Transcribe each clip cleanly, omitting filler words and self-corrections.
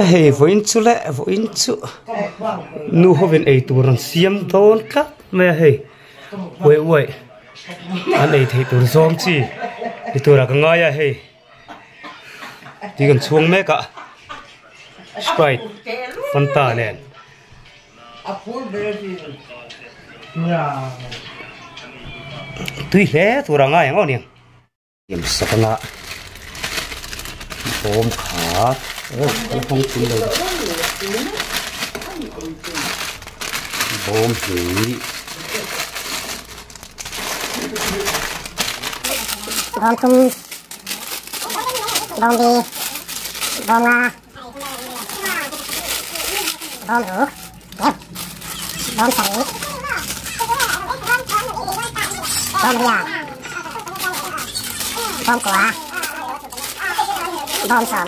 hey voin chu le voin chu nu hoven ei turan siam don ka me hey wei an ei thei tur zom chi ti tura ka nga ya hey ti kan chuang me ka Sprite Fanta nen tui hle tura nga yang oni yam sakanga bom kha kan hong tin lo bom hi bom tum bom đi bom la bom ủ bom sảy bom bia bom quả bom sòm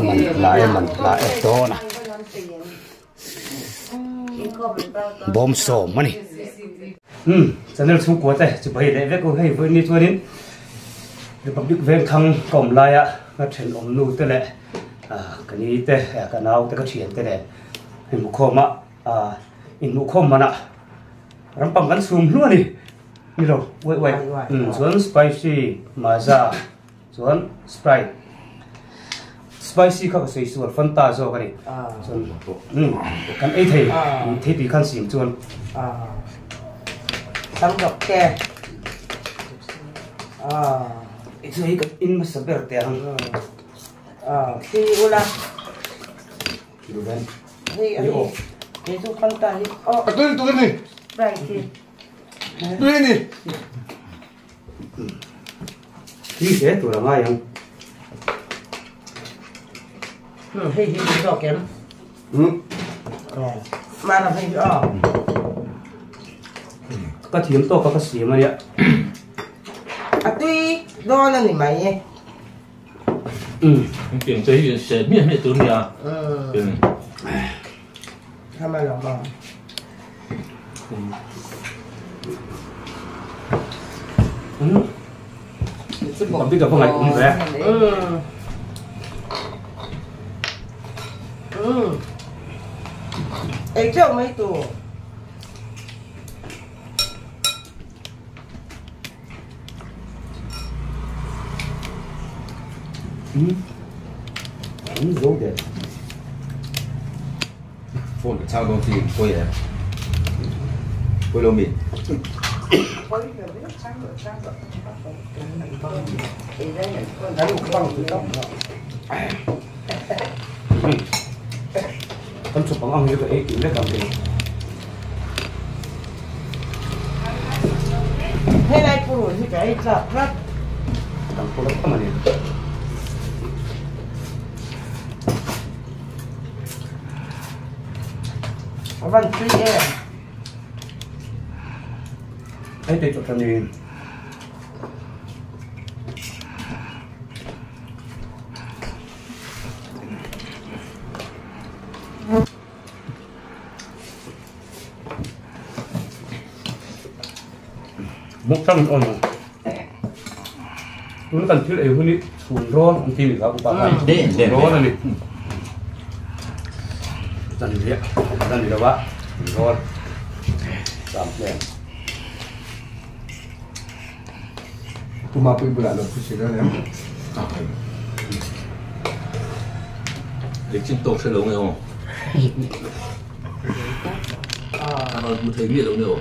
mình lại to nè bom sòm mà nè cho nên xuống cuối đây chỉ bây để với cô hay với đi cho đến được bắt được ven khăng cổng lại ạ nó chuyển ống nụ tới lệ cái này tới cái nào tới cái chuyện tới lệ hình một khom ạ in một khom mà nè rắm bằng gắn sùm luôn đi như rồi quậy xuống spicy maza xuống Sprite spicy các cái sủi phân ta rồi cái này cái ấy thì bị khăn xỉn chuồn tấm độc kè itu cái in mà sắp bể tiền khi ula kiểu đấy khi anh đi thu phân ta đi tôi này right thì tôi này khi thế tụi nó ai không khi đọc kém mà làm hình cái thiếm to cái xí mà vậy tuy đó là người mày变这个是面面都那样，他们老嘛，còn biết được không này cũng vậy ấy cho mấy tủ dấu đẹp phun được sao công ty quay đấy quay lô mì con chụp bằng ông như vậy kiểu rất cảm thấy thế này phụ nữ thì cái chặt rất cảm thấy rất mà đẹp văn phi em ấy thì chụp cho nên một trăm ôn nó cần thiết ấy hơn đi xuống rôn ông tìm được các bạn để rôn này dần đi đâu bạn rôn giảm đèn tôi mà bị bữa được chỉ đó em để trên tổ sẽ lâu không? Một thời gian lâu nữa.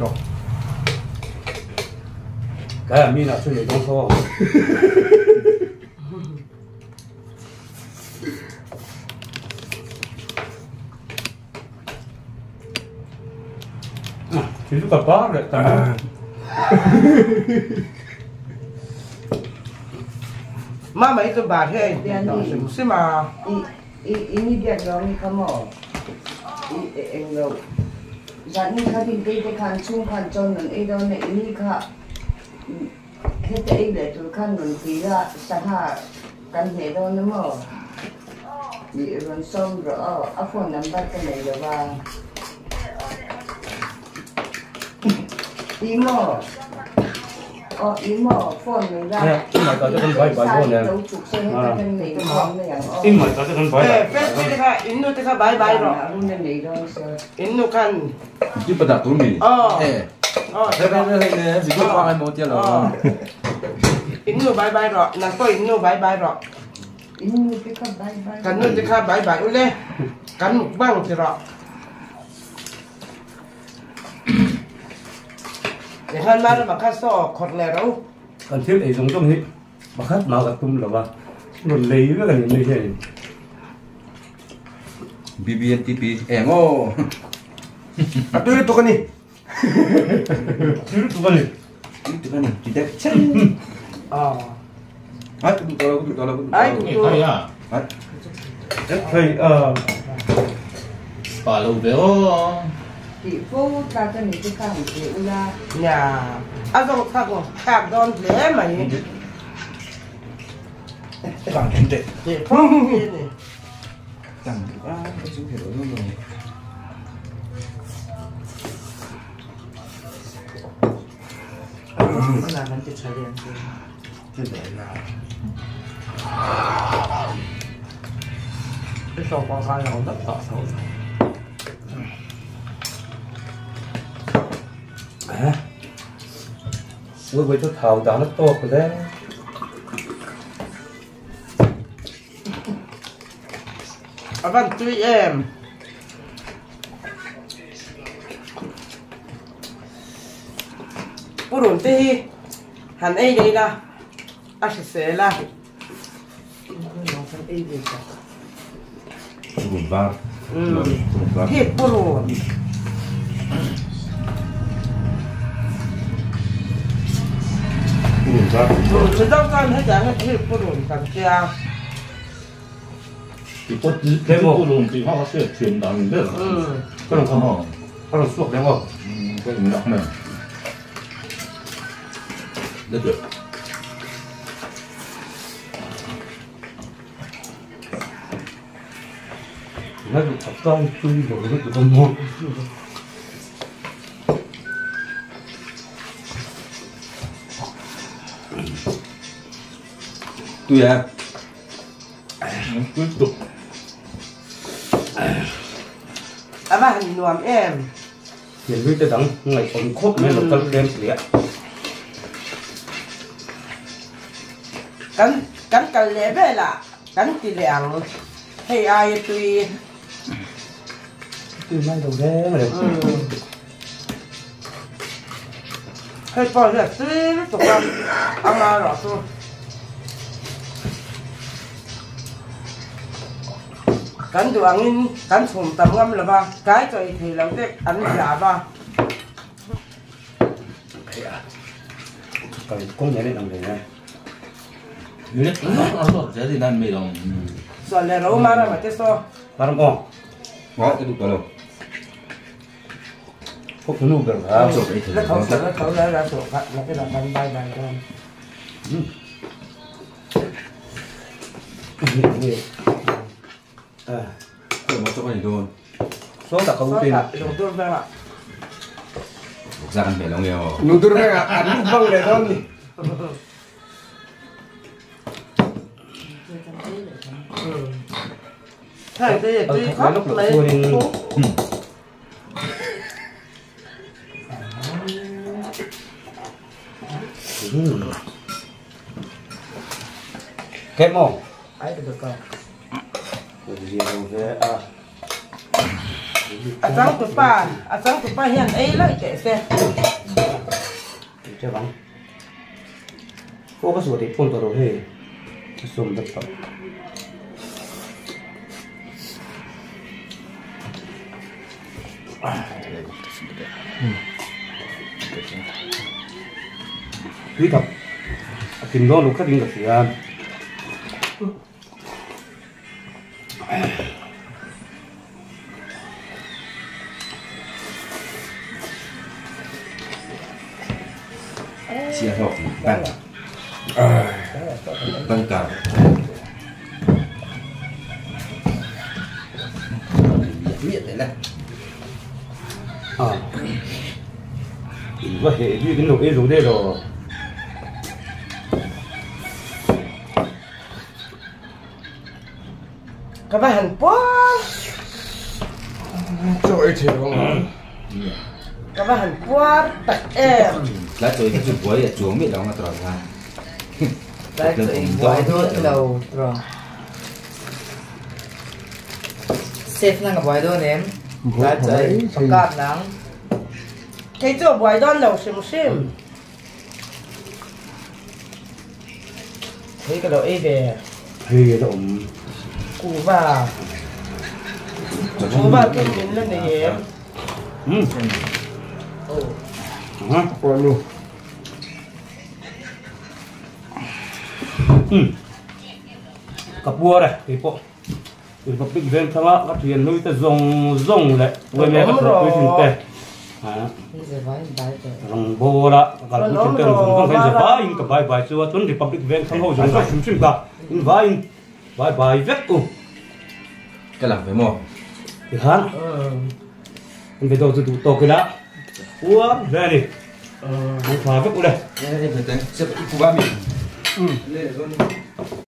đó cái là mi nào chơi để trong kho chỉ có bát đấy mà mấy cái bà thế xem mà ini dia orang kamu em đâu jadi kali ini dia kan chung kan John dan itu nih ini kak kita ini tu kan dan tidak sah kan itu nama di ransom bro apa number kan ini bang Timo im mà phone mình ra im mà có cho con bái bái luôn nè im mà có cho con bái phép đi ra im nó thì ra bái rồi im nó cần chứ bắt đặt tôi mì thế này gì cũng qua hai món chưa rồi im nó bái rồi nàng tôi im nó bái rồi cần nó thì ra bái lên cần một băng thì rồi để hơn mà nó khát so khọt lẻ đâu còn thiếu ấy giống trong hết mà khát mà gặp tum là ba một lấy với cái này thế BBNTP ngô tôi tụi con đi thiếu tụi con này chỉ đẹp chân ai tụi Hay à? thầy Bà lâu béo. thì phố ta cho mình cái khang của ra nhà à rồi khác đòn lẻ mày càng thêm tệ thì phong kia này càng cái số thể đối rồi là mình chỉ chơi điện thế đấy là cái số con khai nó rất to xấu với chút thảo đó nó to của đấy Vâng, tụi em bố đồn tê hẳn ấy đây là sẽ là buồn va thiệt bố đồn chứ đâu con hết chẳng thiệt bố đồn thằng kia Thì có cái bộ lùn thì họ sẽ truyền đạt mình biết rồi. cái đồng không cái đồng suộc đấy không Cái mình đọc này. Rất được. nó bị thọc con chui rồi nó bị con mua tôi Tiếp tục. à bà hình nuông em hiện với cái đắng ngày còn khốt nên là cần đem lẹ cắn cần lẽ về là cắn thì lẹng hay ai tùy từ nay đầu thế mà được hay bỏ ra tùy tục lắm ăn mà rõ thôi cắn đồ ăn in cắn thùng tầm ngâm là ba cái rồi thì làm thế ăn giả ba còn công nhận này làm gì này Nếu nó sẽ thì đang mì lòng. rồi là rau mà mà thế sao ba đồng con ngó cái đục đâu phúc nó được hả rồi đấy nó thì thấu ra sổ phạt là cái là bay bay bay thôi tôi một chỗ này luôn số là không tin dùng tôi vâng ạ ra ăn bể lòng nghèo nụ tôi nói là ăn vâng để thôi thế thì tôi khóc lấy thuốc kém không ấy được không rồi thì đâu thế sáng tụi ba hiện ấy lại chạy xe chơi bắn cô có số thì phun tao rồi hết xùm đất phẩm quý thập tìm đó lúc khác đi gặp gì à chia học tăng tăng cả miệng đấy này tìm có hệ như cái nồi ấy rồi đây rồi các bạn Hàn Quốc Trời trời không. các bạn Hàn Quốc tặng em Lá trời cái chụp quấy chuồng biết đâu mà tròn ra. đây tụi quay thôi lâu rồi xếp năng cái quay thôi ném lá trời có cạp nắng cái chỗ quay đó lâu xem thấy cái đồ ấy về thì động củ vào cái miếng lên này em qua luôn cặp bua này thì bộ thì cặp big ven thằng á các thuyền nuôi ta rồng lại với mẹ các thuyền thuyền tè rồng bò đó các thuyền thuyền tè rồng không phải giờ vãi các bài bài xưa tuần thì public ven thằng hậu rồng các xung xung cả in vãi bài vét Cái làm phải mò. thì hắn anh phải đầu tư to cái đã ua về đi anh phá vét đây Đây đây phải tính. Sẽ cụ ba mình. Lên rồi.